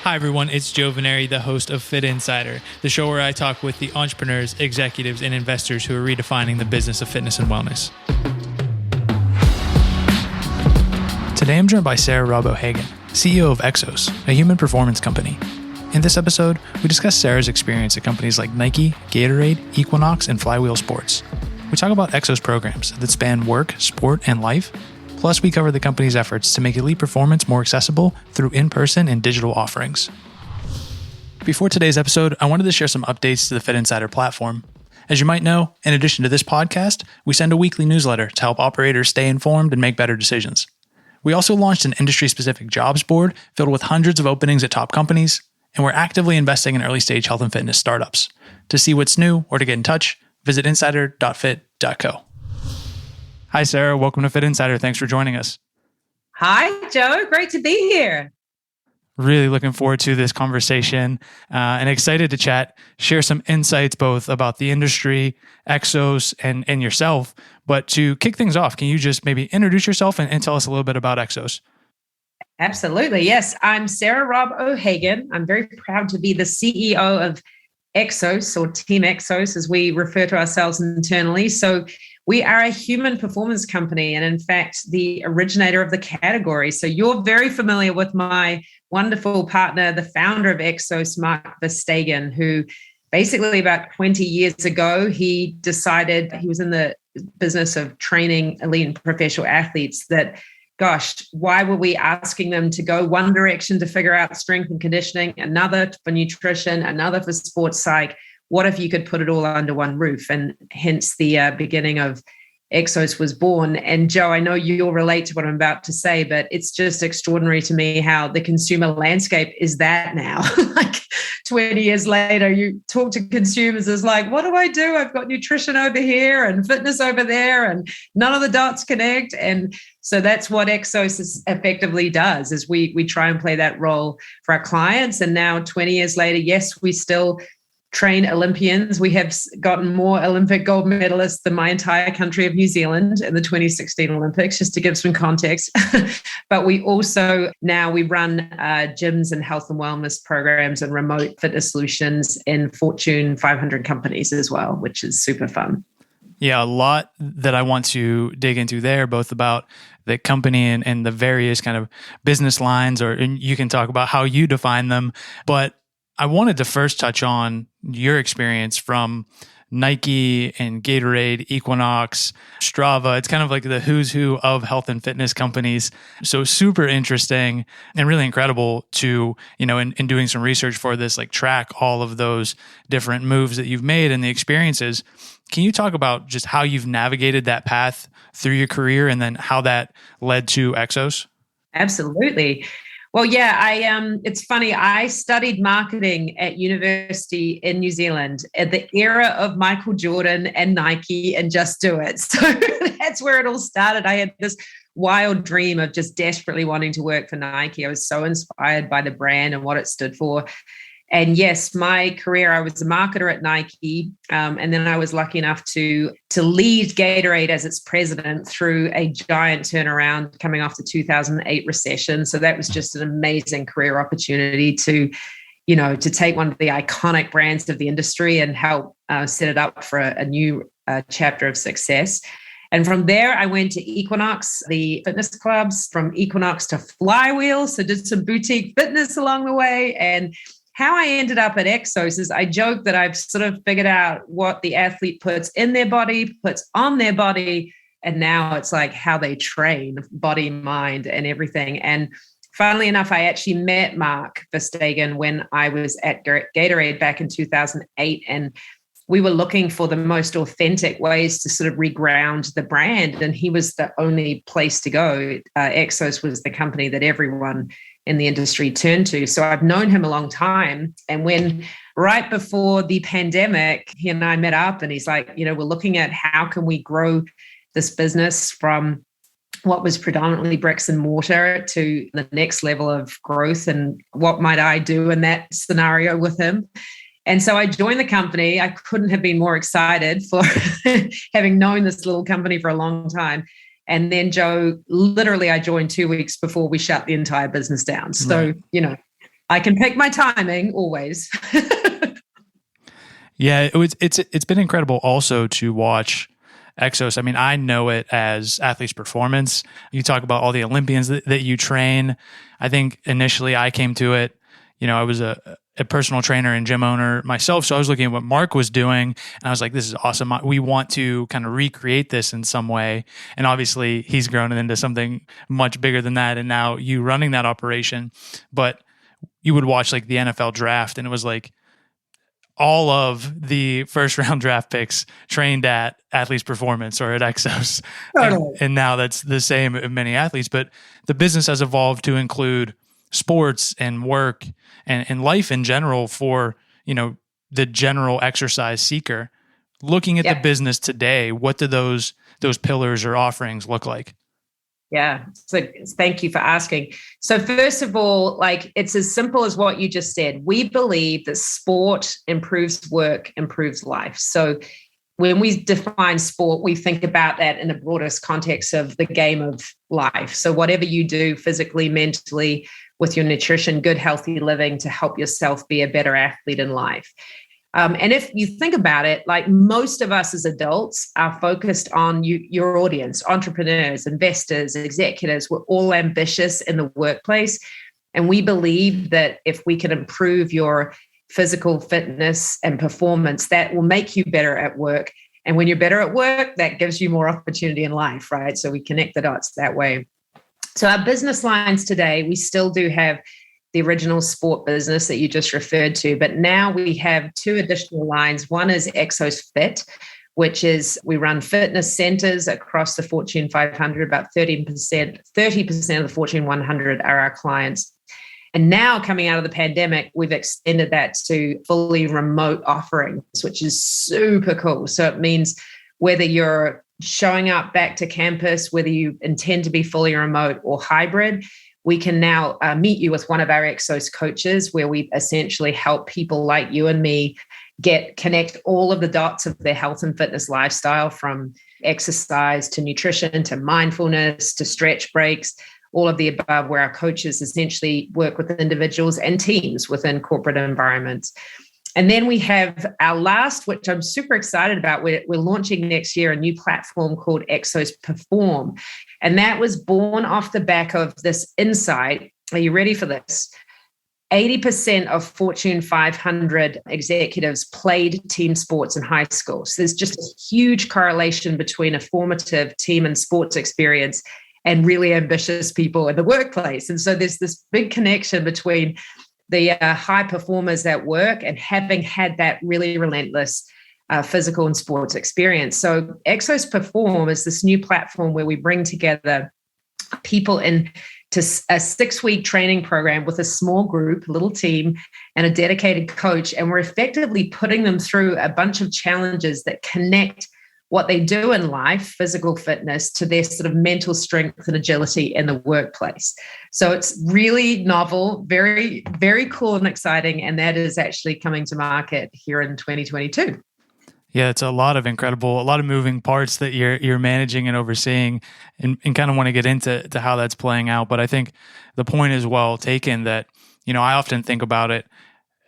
Hi, everyone. It's Joe Veneri, the host of Fitt Insider, the show where I talk with the entrepreneurs, executives, and investors who are redefining the business of fitness and wellness. Today, I'm joined by Sarah Robb O'Hagan, CEO of Exos, a human performance company. In this episode, we discuss Sarah's experience at companies like Nike, Gatorade, Equinox, and Flywheel Sports. We talk about Exos programs that span work, sport, and life. Plus, we cover the company's efforts to make elite performance more accessible through in-person and digital offerings. Before today's episode, I wanted to share some updates to the Fitt Insider platform. As you might know, in addition to this podcast, we send a weekly newsletter to help operators stay informed and make better decisions. We also launched an industry-specific jobs board filled with hundreds of openings at top companies, and we're actively investing in early-stage health and fitness startups. To see what's new or to get in touch, visit insider.fit.co. Hi, Sarah. Welcome to Fitt Insider. Thanks for joining us. Hi, Joe. Great to be here. Really looking forward to this conversation and excited to chat, share some insights both about the industry, Exos, and yourself. But to kick things off, can you just maybe introduce yourself and tell us a little bit about Exos? Absolutely. Yes. I'm Sarah Robb O'Hagan. I'm very proud to be the CEO of Exos, or Team Exos, as we refer to ourselves internally. So we are a human performance company and, in fact, the originator of the category. So you're very familiar with my wonderful partner, the founder of Exos, Mark Verstegen, who basically about 20 years ago, he decided he was in the business of training elite and professional athletes that, gosh, why were we asking them to go one direction to figure out strength and conditioning, another for nutrition, another for sports psych? What if you could put it all under one roof? And hence the beginning of Exos was born. And Joe, I know you'll relate to what I'm about to say, but it's just extraordinary to me how the consumer landscape is that now. Like 20 years later, you talk to consumers, it's like, what do I do? I've got nutrition over here and fitness over there, and none of the dots connect. And so that's what Exos effectively does, is we try and play that role for our clients. And now 20 years later, yes, we still train Olympians. We have gotten more Olympic gold medalists than my entire country of New Zealand in the 2016 Olympics, just to give some context. But we also now we run gyms and health and wellness programs and remote fitness solutions in Fortune 500 companies as well, which is super fun. Yeah, a lot that I want to dig into there, both about the company and the various kind of business lines, and you can talk about how you define them. But I wanted to first touch on your experience from Nike and Gatorade, Equinox, Strava. It's kind of like the who's who of health and fitness companies. So super interesting and really incredible to, in doing some research for this, like track all of those different moves that you've made and the experiences. Can you talk about just how you've navigated that path through your career and then how that led to Exos? Absolutely. Well, yeah, it's funny. I studied marketing at university in New Zealand at the era of Michael Jordan and Nike and Just Do It. So that's where it all started. I had this wild dream of just desperately wanting to work for Nike. I was so inspired by the brand and what it stood for. And yes, my career, I was a marketer at Nike. And then I was lucky enough to lead Gatorade as its president through a giant turnaround coming off the 2008 recession. So that was just an amazing career opportunity to take one of the iconic brands of the industry and help set it up for a new chapter of success. And from there, I went to Equinox, the fitness clubs, from Equinox to Flywheel. So did some boutique fitness along the way. And how I ended up at Exos is I joke that I've sort of figured out what the athlete puts in their body, puts on their body, and now it's like how they train, body, mind, and everything. And funnily enough, I actually met Mark Verstegen when I was at Gatorade back in 2008, and we were looking for the most authentic ways to sort of reground the brand, and he was the only place to go. Exos was the company that everyone in the industry turned to. So I've known him a long time. And when right before the pandemic, he and I met up and he's like, we're looking at how can we grow this business from what was predominantly bricks and mortar to the next level of growth, and what might I do in that scenario with him? And so I joined the company. I couldn't have been more excited for having known this little company for a long time. And then Joe, literally I joined 2 weeks before we shut the entire business down. So, right. I can pick my timing always. Yeah, it's been incredible also to watch Exos. I mean, I know it as athletes performance. You talk about all the Olympians that you train. I think initially I came to it, I was a personal trainer and gym owner myself. So I was looking at what Mark was doing and I was like, this is awesome. We want to kind of recreate this in some way. And obviously he's grown it into something much bigger than that. And now you running that operation, but you would watch like the NFL draft and it was like, all of the first round draft picks trained at Athletes Performance or at Exos. Totally. And now that's the same of many athletes, but the business has evolved to include sports and work and life in general for, the general exercise seeker. Looking at the business today, what do those pillars or offerings look like? Yeah. So thank you for asking. So first of all, it's as simple as what you just said. We believe that sport improves work, improves life. So when we define sport, we think about that in the broadest context of the game of life. So whatever you do physically, mentally, with your nutrition, good, healthy living to help yourself be a better athlete in life. And if you think about it, like most of us as adults are focused on your audience, entrepreneurs, investors, executives. We're all ambitious in the workplace. And we believe that if we can improve your physical fitness and performance, that will make you better at work. And when you're better at work, that gives you more opportunity in life, right? So we connect the dots that way. So our business lines today, we still do have the original sport business that you just referred to. But now we have two additional lines. One is Exos Fit, which is we run fitness centers across the Fortune 500. About 30% of the Fortune 100 are our clients. And now coming out of the pandemic, we've extended that to fully remote offerings, which is super cool. So it means whether you're showing up back to campus, whether you intend to be fully remote or hybrid, we can now meet you with one of our Exos coaches where we essentially help people like you and me connect all of the dots of their health and fitness lifestyle, from exercise to nutrition to mindfulness to stretch breaks, all of the above, where our coaches essentially work with individuals and teams within corporate environments. And then we have our last, which I'm super excited about. We're launching next year a new platform called Exos Perform. And that was born off the back of this insight. Are you ready for this? 80% of Fortune 500 executives played team sports in high school. So there's just a huge correlation between a formative team and sports experience and really ambitious people in the workplace. And so there's this big connection between the high performers at work and having had that really relentless physical and sports experience. So Exos Perform is this new platform where we bring together people into a 6-week training program with a small group, a little team, and a dedicated coach. And we're effectively putting them through a bunch of challenges that connect what they do in life, physical fitness, to their sort of mental strength and agility in the workplace. So it's really novel, very, very cool and exciting. And that is actually coming to market here in 2022. Yeah, it's a lot of moving parts that you're managing and overseeing, and kind of want to get into how that's playing out. But I think the point is well taken that, I often think about it.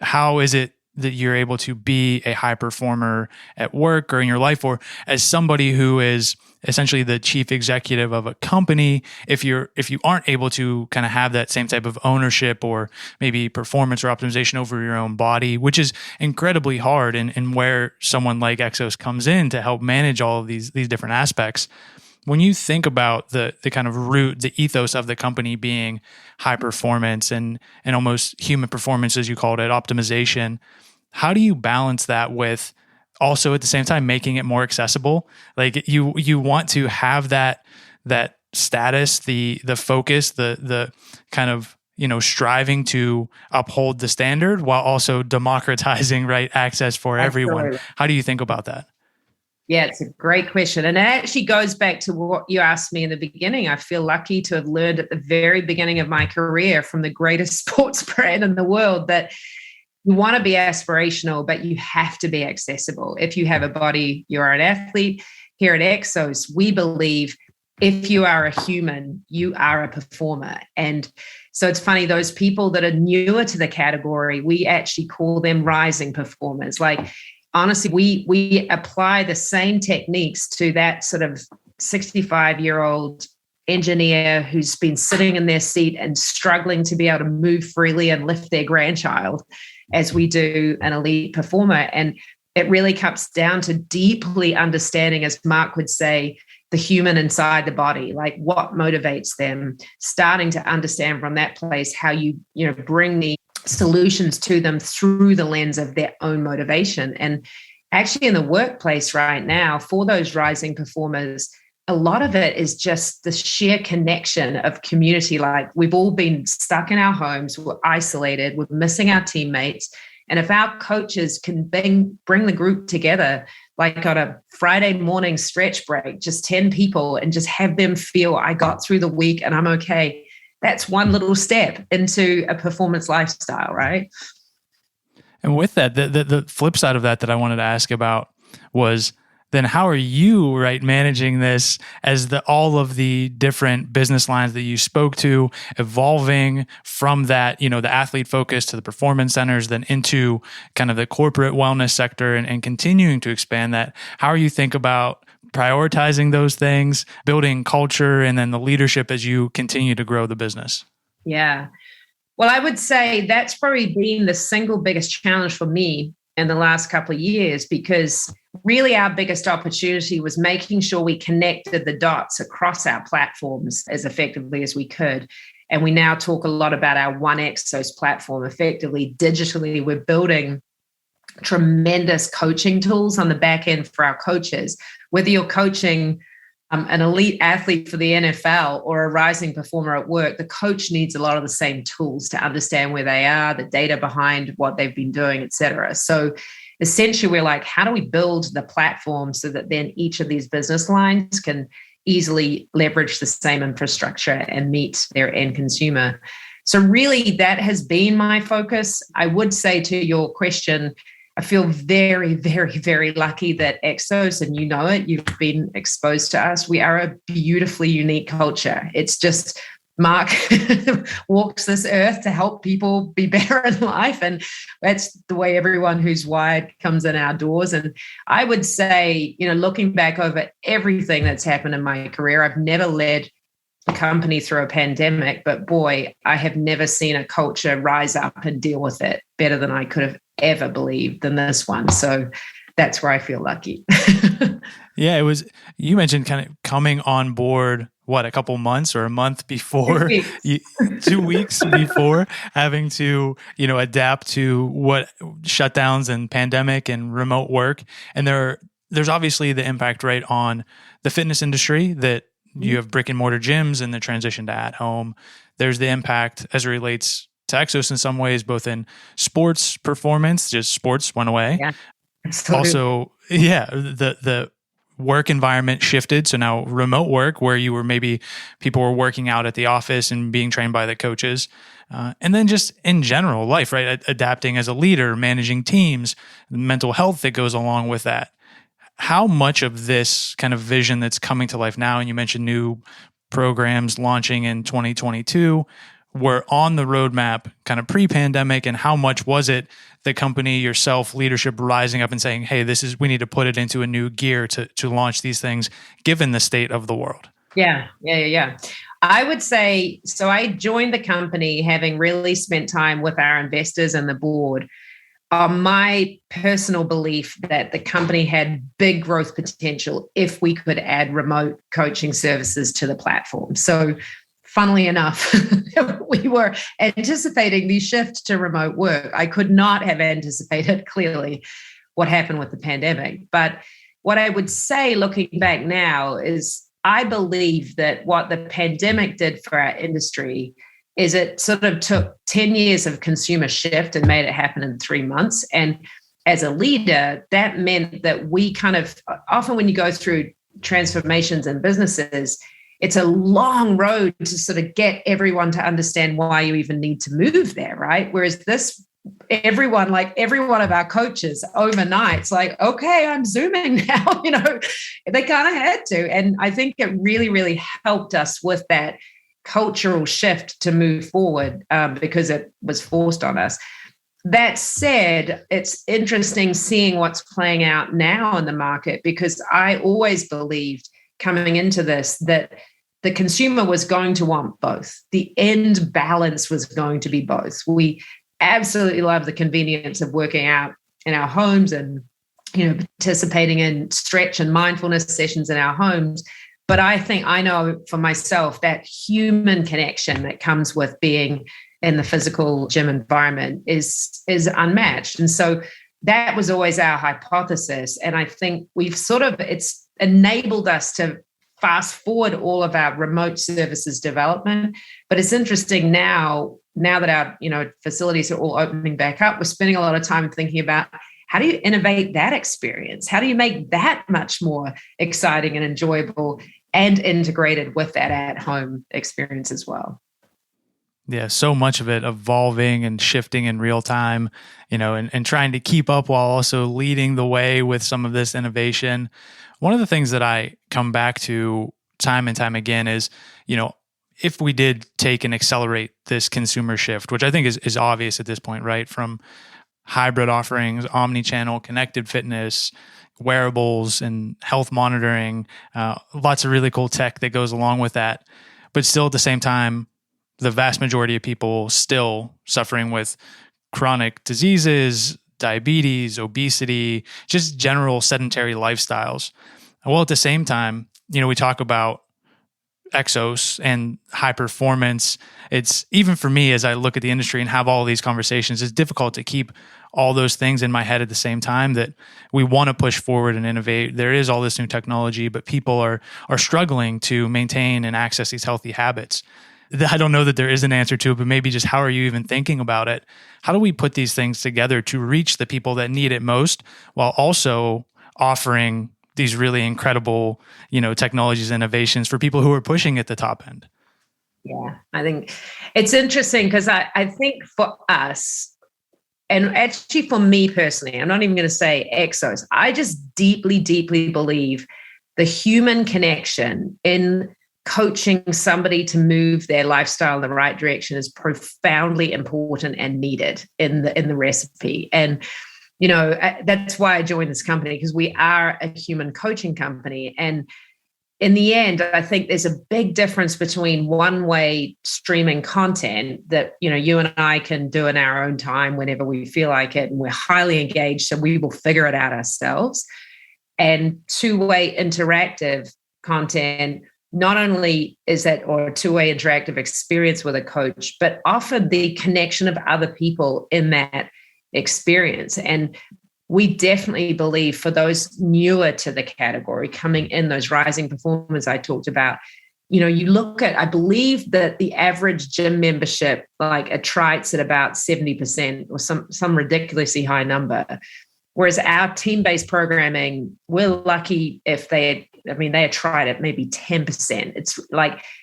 How is it that you're able to be a high performer at work or in your life, or as somebody who is essentially the chief executive of a company, if you aren't able to kind of have that same type of ownership or maybe performance or optimization over your own body, which is incredibly hard, and where someone like Exos comes in to help manage all of these different aspects. When you think about the kind of root, the ethos of the company being high performance and almost human performance, as you called it, optimization, how do you balance that with also at the same time making it more accessible? Like you want to have that status, the focus, the kind of, striving to uphold the standard while also democratizing access for everyone. Absolutely. How do you think about that? Yeah, it's a great question. And it actually goes back to what you asked me in the beginning. I feel lucky to have learned at the very beginning of my career from the greatest sports brand in the world that you want to be aspirational, but you have to be accessible. If you have a body, you're an athlete. Here at Exos, we believe if you are a human, you are a performer. And So it's funny, those people that are newer to the category, we actually call them rising performers. Like, honestly, we apply the same techniques to that sort of 65-year-old engineer who's been sitting in their seat and struggling to be able to move freely and lift their grandchild as we do an elite performer. And it really comes down to deeply understanding, as Mark would say, the human inside the body, like what motivates them, starting to understand from that place how you bring the solutions to them through the lens of their own motivation. And actually in the workplace right now, for those rising performers, a lot of it is just the sheer connection of community. Like, we've all been stuck in our homes, we're isolated, we're missing our teammates. And if our coaches can bring the group together, like on a Friday morning stretch break, just 10 people, and just have them feel, I got through the week and I'm okay, that's one little step into a performance lifestyle, right? And with that, the flip side of that I wanted to ask about was, then how are you, right, managing this as all of the different business lines that you spoke to, evolving from that, the athlete focus to the performance centers, then into kind of the corporate wellness sector and continuing to expand that? How are you think about prioritizing those things, building culture, and then the leadership as you continue to grow the business? Yeah. Well, I would say that's probably been the single biggest challenge for me in the last couple of years, because really our biggest opportunity was making sure we connected the dots across our platforms as effectively as we could. And we now talk a lot about our One Exos platform. Effectively, digitally, we're building tremendous coaching tools on the back end for our coaches. Whether you're coaching an elite athlete for the NFL or a rising performer at work, the coach needs a lot of the same tools to understand where they are, the data behind what they've been doing, et cetera. So essentially, we're like, how do we build the platform so that then each of these business lines can easily leverage the same infrastructure and meet their end consumer? So really, that has been my focus. I would say, to your question, I feel very, very, very lucky that Exos, and you know it, you've been exposed to us, we are a beautifully unique culture. It's just, Mark walks this earth to help people be better in life. And that's the way everyone who's wired comes in our doors. And I would say, looking back over everything that's happened in my career, I've never led a company through a pandemic, but boy, I have never seen a culture rise up and deal with it better than I could have ever believed than this one. So that's where I feel lucky. Yeah, you mentioned kind of coming on board, a couple months or a month before, 2 weeks before having to, adapt to what shutdowns and pandemic and remote work. And there's obviously the impact, right, on the fitness industry that you have brick and mortar gyms and the transition to at home. There's the impact as it relates to Exos in some ways, both in sports performance, just sports went away. Yeah, absolutely. Also, the work environment shifted. So now remote work, where people were working out at the office and being trained by the coaches. And then just in general life, right? Adapting as a leader, managing teams, mental health that goes along with that. How much of this kind of vision that's coming to life now, and you mentioned new programs launching in 2022, were on the roadmap kind of pre-pandemic, and how much was it the company, yourself, leadership rising up and saying, hey, we need to put it into a new gear to launch these things given the state of the world? Yeah. I would say, so I joined the company having really spent time with our investors and the board on my personal belief that the company had big growth potential if we could add remote coaching services to the platform. So funnily enough, we were anticipating the shift to remote work. I could not have anticipated clearly what happened with the pandemic. But what I would say looking back now is I believe that what the pandemic did for our industry is it sort of took 10 years of consumer shift and made it happen in 3 months. And as a leader, that meant that we kind of, often when you go through transformations in businesses, it's a long road to sort of get everyone to understand why you even need to move there, right? Whereas every one of our coaches overnight, it's like, okay, I'm Zooming now, they kind of had to. And I think it really, really helped us with that cultural shift to move forward because it was forced on us. That said, it's interesting seeing what's playing out now in the market, because I always believed coming into this that the consumer was going to want both. The end balance was going to be both. We absolutely love the convenience of working out in our homes and participating in stretch and mindfulness sessions in our homes. But I know for myself that human connection that comes with being in the physical gym environment is unmatched. And so that was always our hypothesis. And I think it's enabled us to fast forward all of our remote services development. But it's interesting now that our facilities are all opening back up, we're spending a lot of time thinking about how do you innovate that experience? How do you make that much more exciting and enjoyable and integrated with that at-home experience as well? Yeah, so much of it evolving and shifting in real time, and trying to keep up while also leading the way with some of this innovation. One of the things that I come back to time and time again is, if we did take and accelerate this consumer shift, which I think is obvious at this point, right? From hybrid offerings, omnichannel, connected fitness, wearables, and health monitoring, lots of really cool tech that goes along with that. But still at the same time, the vast majority of people still suffering with chronic diseases, diabetes, obesity, just general sedentary lifestyles. Well, at the same time, we talk about Exos and high performance. It's, even for me, as I look at the industry and have all these conversations, it's difficult to keep all those things in my head at the same time, that we want to push forward and innovate. There is all this new technology, but people are struggling to maintain and access these healthy habits. I don't know that there is an answer to it, but maybe just how are you even thinking about it? How do we put these things together to reach the people that need it most, while also offering these really incredible, technologies, innovations for people who are pushing at the top end? Yeah, I think it's interesting because I think for us, and actually for me personally, I'm not even going to say Exos, I just deeply, deeply believe the human connection in coaching somebody to move their lifestyle in the right direction is profoundly important and needed in the recipe. And that's why I joined this company, because we are a human coaching company. And in the end, I think there's a big difference between one-way streaming content that, you and I can do in our own time whenever we feel like it, and we're highly engaged, so we will figure it out ourselves, and two-way interactive content. Not only is that, or a two-way interactive experience with a coach, but often the connection of other people in that experience. And we definitely believe for those newer to the category, coming in, those rising performers I talked about, you look at, I believe that the average gym membership attrites at about 70% or some ridiculously high number. Whereas our team-based programming, we're lucky if they had tried at maybe 10%. It's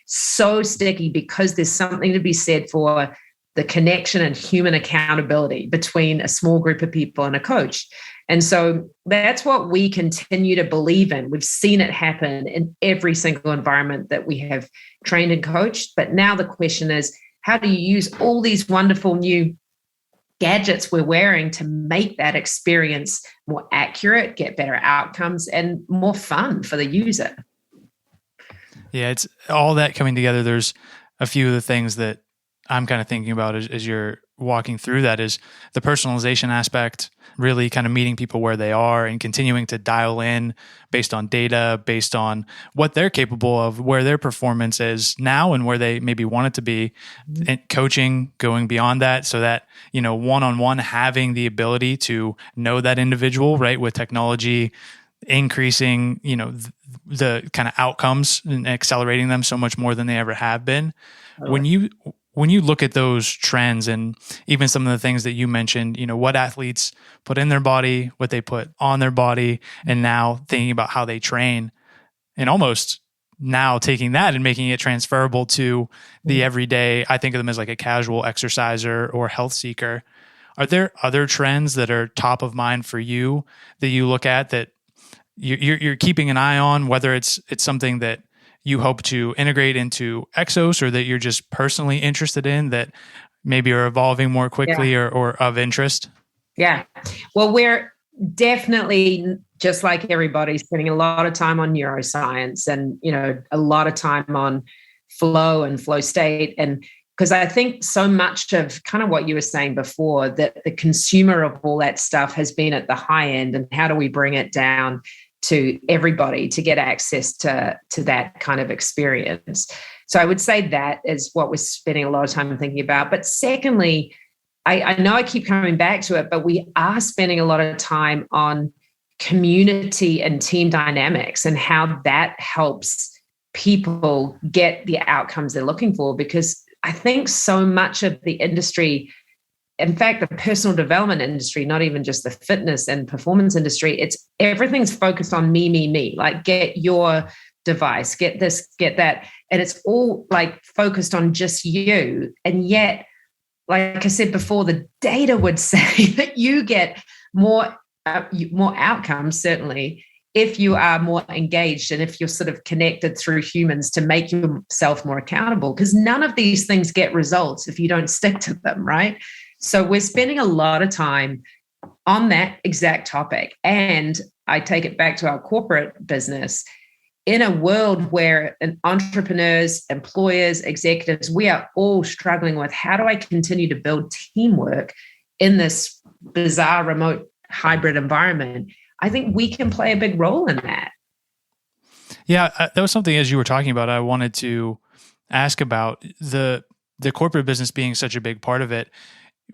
so sticky because there's something to be said for the connection and human accountability between a small group of people and a coach. And so that's what we continue to believe in. We've seen it happen in every single environment that we have trained and coached. But now the question is, how do you use all these wonderful new gadgets we're wearing to make that experience more accurate, get better outcomes, and more fun for the user? Yeah, it's all that coming together. There's a few of the things that I'm kind of thinking about as you're walking through that is the personalization aspect, really kind of meeting people where they are and continuing to dial in based on data, based on what they're capable of, where their performance is now and where they maybe want it to be. And coaching, going beyond that, so that, one-on-one, having the ability to know that individual, right, with technology increasing, the kind of outcomes and accelerating them so much more than they ever have been. When you look at those trends and even some of the things that you mentioned, what athletes put in their body, what they put on their body, and now thinking about how they train, and almost now taking that and making it transferable to the everyday, I think of them as like a casual exerciser or health seeker. Are there other trends that are top of mind for you that you look at that you're keeping an eye on, whether it's something that you hope to integrate into Exos, or that you're just personally interested in that maybe are evolving more quickly or of interest? Yeah. Well, we're definitely, just like everybody, spending a lot of time on neuroscience and, a lot of time on flow and flow state. And because I think so much of kind of what you were saying before, that the consumer of all that stuff has been at the high end, and how do we bring it down to everybody to get access to that kind of experience? So I would say that is what we're spending a lot of time thinking about. But secondly, I know I keep coming back to it, but we are spending a lot of time on community and team dynamics and how that helps people get the outcomes they're looking for. Because I think so much of the industry, in fact, the personal development industry, not even just the fitness and performance industry, everything's focused on me, like get your device, get this, get that. And it's all like focused on just you. And yet, like I said before, the data would say that you get more outcomes, certainly, if you are more engaged and if you're sort of connected through humans to make yourself more accountable, because none of these things get results if you don't stick to them, right? So we're spending a lot of time on that exact topic. And I take it back to our corporate business. In a world where entrepreneurs, employers, executives, we are all struggling with, how do I continue to build teamwork in this bizarre remote hybrid environment? I think we can play a big role in that. Yeah, that was something, as you were talking about, I wanted to ask about the corporate business being such a big part of it.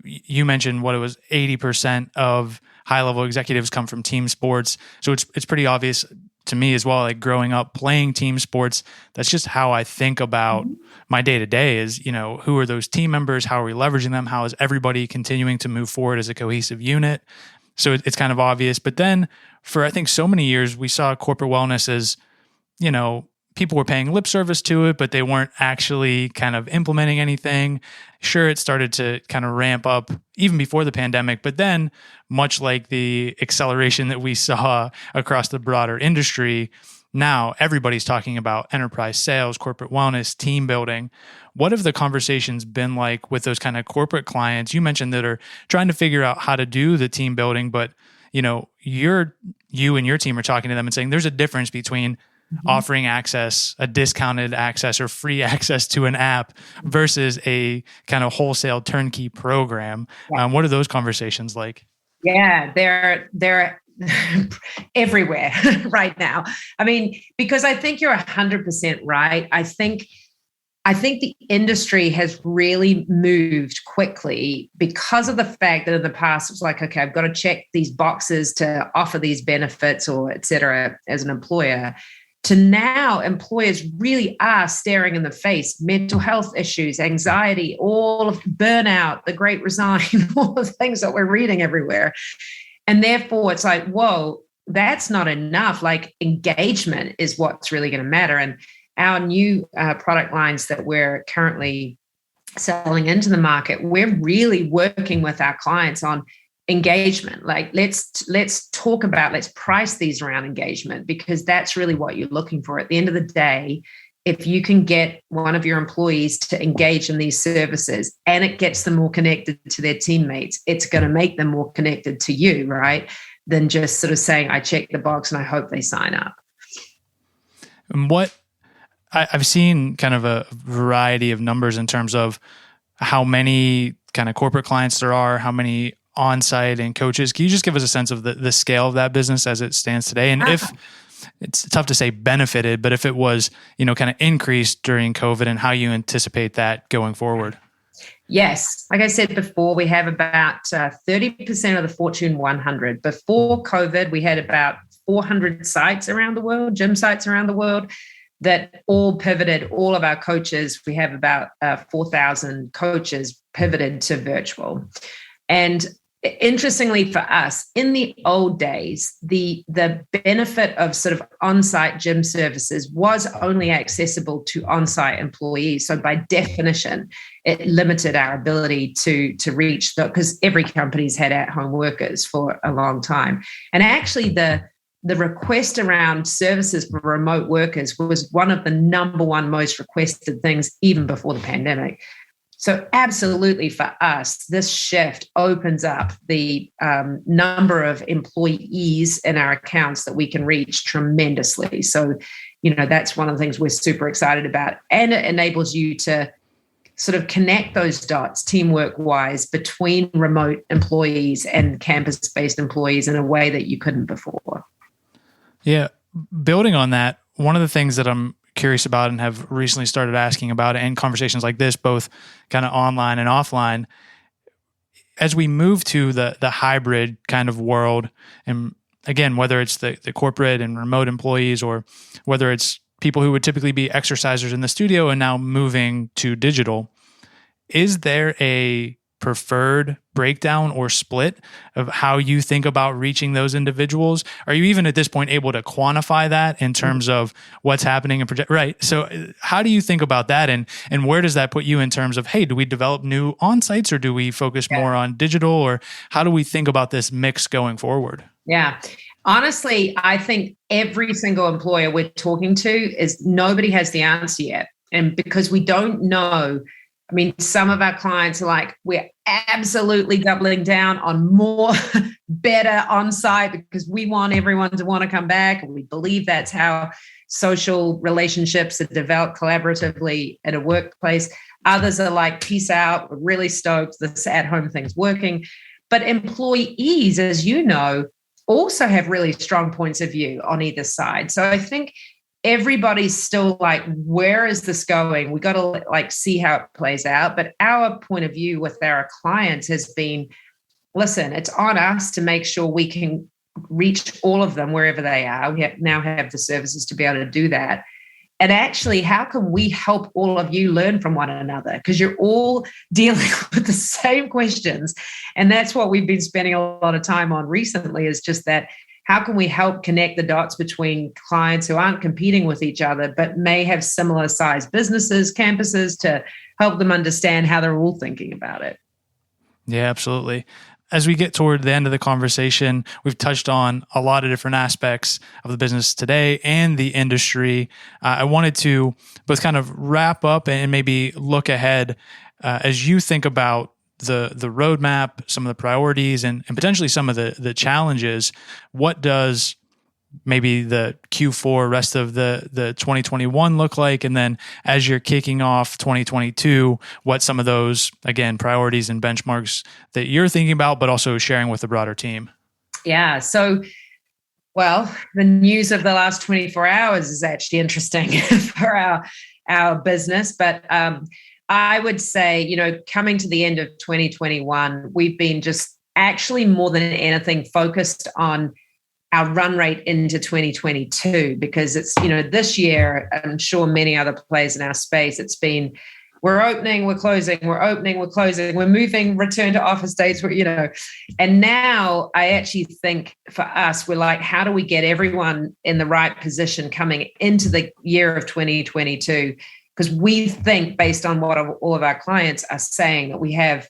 You mentioned what it was, 80% of high-level executives come from team sports. So it's pretty obvious to me as well, like growing up playing team sports, that's just how I think about my day-to-day is, who are those team members? How are we leveraging them? How is everybody continuing to move forward as a cohesive unit? So it's kind of obvious. But then for, I think, so many years, we saw corporate wellness as, people were paying lip service to it, but they weren't actually kind of implementing anything. Sure, it started to kind of ramp up even before the pandemic, but then much like the acceleration that we saw across the broader industry, now everybody's talking about enterprise sales, corporate wellness, team building. What have the conversations been like with those kind of corporate clients you mentioned that are trying to figure out how to do the team building, but you and your team are talking to them and saying there's a difference between offering access, a discounted access or free access to an app versus a kind of wholesale turnkey program. Yeah. What are those conversations like? Yeah, they're everywhere right now. I mean, because I think you're 100% right. I think the industry has really moved quickly because of the fact that in the past it was like, okay, I've got to check these boxes to offer these benefits or et cetera as an employer, to now employers really are staring in the face mental health issues, anxiety, all of burnout, the great resign, all the things that we're reading everywhere. And therefore it's like, whoa, that's not enough. Like engagement is what's really going to matter. And our new product lines that we're currently selling into the market, we're really working with our clients on engagement. Like let's talk about, let's price these around engagement, because that's really what you're looking for. At the end of the day, if you can get one of your employees to engage in these services and it gets them more connected to their teammates, it's going to make them more connected to you, right? Than just sort of saying, I check the box and I hope they sign up. And what I've seen kind of a variety of numbers in terms of how many kind of corporate clients there are, how many Onsite and coaches. Can you just give us a sense of the scale of that business as it stands today? And if it's tough to say benefited, but if it was, kind of increased during COVID, and how you anticipate that going forward? Yes. Like I said before, we have about 30% of the Fortune 100. Before COVID, we had about 400 sites around the world, gym sites around the world, that all pivoted. All of our coaches, we have about 4,000 coaches pivoted to virtual. And interestingly for us, in the old days, the benefit of sort of on-site gym services was only accessible to on-site employees. So by definition, it limited our ability to reach because every company's had at-home workers for a long time. And actually the the request around services for remote workers was one of the number one most requested things even before the pandemic. So absolutely for us, this shift opens up the number of employees in our accounts that we can reach tremendously. So, that's one of the things we're super excited about. And it enables you to sort of connect those dots teamwork-wise between remote employees and campus-based employees in a way that you couldn't before. Yeah. Building on that, one of the things that I'm curious about and have recently started asking about in conversations like this, both kind of online and offline, as we move to the hybrid kind of world, and again, whether it's the corporate and remote employees or whether it's people who would typically be exercisers in the studio and now moving to digital, is there a preferred breakdown or split of how you think about reaching those individuals? Are you even at this point able to quantify that in terms of what's happening and project? Right. So how do you think about that? And where does that put you in terms of, hey, do we develop new on-sites or do we focus more on digital, or how do we think about this mix going forward? Yeah. Honestly, I think every single employer we're talking to is nobody has the answer yet. And because we don't know, I mean, some of our clients are like, we're absolutely doubling down on more, better on-site because we want everyone to want to come back. And we believe that's how social relationships are developed collaboratively at a workplace. Others are like, peace out, we're really stoked, this at-home thing's working. But employees, as you know, also have really strong points of view on either side. So I think everybody's still like, where is this going? We got to see how it plays out. But our point of view with our clients has been, listen, it's on us to make sure we can reach all of them wherever they are. We now have the services to be able to do that. And actually, how can we help all of you learn from one another? Because you're all dealing with the same questions. And that's what we've been spending a lot of time on recently, is just that, how can we help connect the dots between clients who aren't competing with each other, but may have similar sized businesses, campuses, to help them understand how they're all thinking about it? Yeah, absolutely. As we get toward the end of the conversation, we've touched on a lot of different aspects of the business today and the industry. I wanted to both kind of wrap up and maybe look ahead as you think about the roadmap, some of the priorities, and potentially some of the challenges. What does maybe the Q4 rest of the 2021 look like? And then as you're kicking off 2022, what some of those, again, priorities and benchmarks that you're thinking about, but also sharing with the broader team? Yeah. So, well, the news of the last 24 hours is actually interesting for our business. But I would say, coming to the end of 2021, we've been just actually more than anything focused on our run rate into 2022, because it's, this year, I'm sure many other players in our space, it's been, we're opening, we're closing, we're opening, we're closing, we're moving, return to office dates, and now I actually think for us, we're like, how do we get everyone in the right position coming into the year of 2022? Because we think, based on what all of our clients are saying, that we have,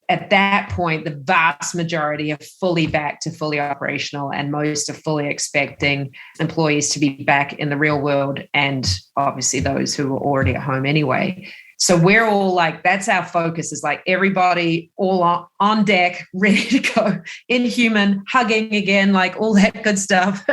at that point, the vast majority are fully back to fully operational, and most are fully expecting employees to be back in the real world, and obviously those who are already at home anyway. So we're all like, that's our focus, is like everybody all on deck, ready to go, inhuman, hugging again, like all that good stuff.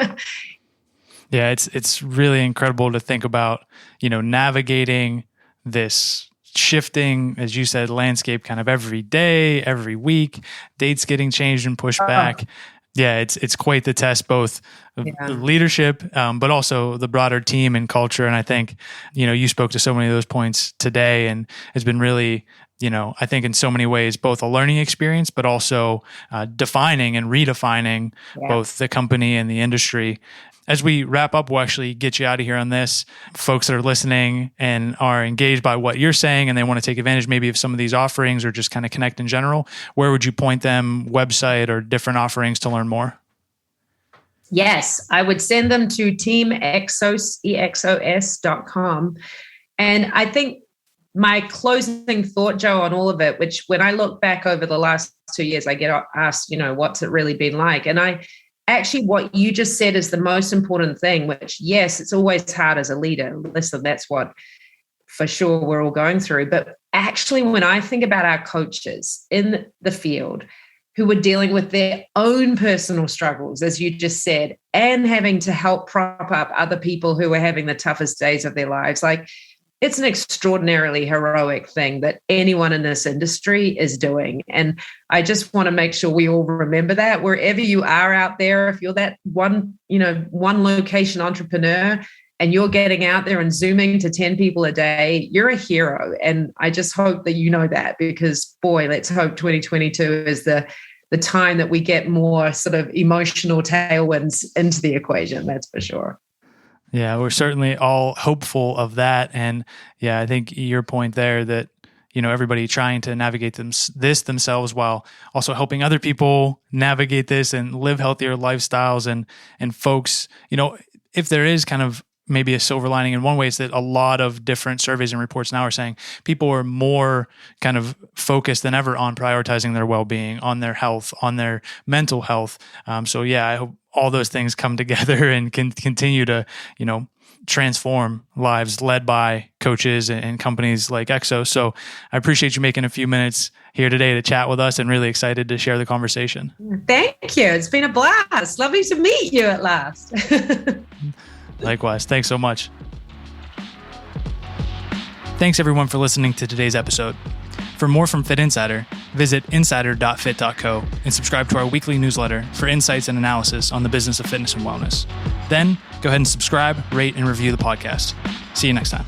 Yeah, it's really incredible to think about, navigating this shifting, as you said, landscape kind of every day, every week, dates getting changed and pushed back. Yeah, it's quite the test, both of the leadership, but also the broader team and culture. And I think, you spoke to so many of those points today, and it's been really, I think in so many ways, both a learning experience, but also defining and redefining both the company and the industry. As we wrap up, we'll actually get you out of here on this. Folks that are listening and are engaged by what you're saying, and they want to take advantage maybe of some of these offerings or just kind of connect in general, where would you point them, website or different offerings, to learn more? Yes, I would send them to teamexos, exos.com. And I think my closing thought, Joe, on all of it, which when I look back over the last 2 years, I get asked, what's it really been like? And actually what you just said is the most important thing, which, yes, it's always hard as a leader. Listen, that's what for sure we're all going through. But actually, when I think about our coaches in the field who are dealing with their own personal struggles, as you just said, and having to help prop up other people who are having the toughest days of their lives, like, it's an extraordinarily heroic thing that anyone in this industry is doing. And I just want to make sure we all remember that wherever you are out there, if you're that one location entrepreneur and you're getting out there and Zooming to 10 people a day, you're a hero. And I just hope that you know that, because boy, let's hope 2022 is the time that we get more sort of emotional tailwinds into the equation. That's for sure. Yeah, we're certainly all hopeful of that. And yeah, I think your point there that, everybody trying to navigate this themselves while also helping other people navigate this and live healthier lifestyles. And folks, if there is kind of maybe a silver lining in one way, is that a lot of different surveys and reports now are saying people are more kind of focused than ever on prioritizing their well-being, on their health, on their mental health. So yeah, I hope all those things come together and can continue to, transform lives led by coaches and companies like Exos. So I appreciate you making a few minutes here today to chat with us, and really excited to share the conversation. Thank you. It's been a blast. Lovely to meet you at last. Likewise. Thanks so much. Thanks everyone for listening to today's episode. For more from Fitt Insider, visit insider.fit.co and subscribe to our weekly newsletter for insights and analysis on the business of fitness and wellness. Then go ahead and subscribe, rate, and review the podcast. See you next time.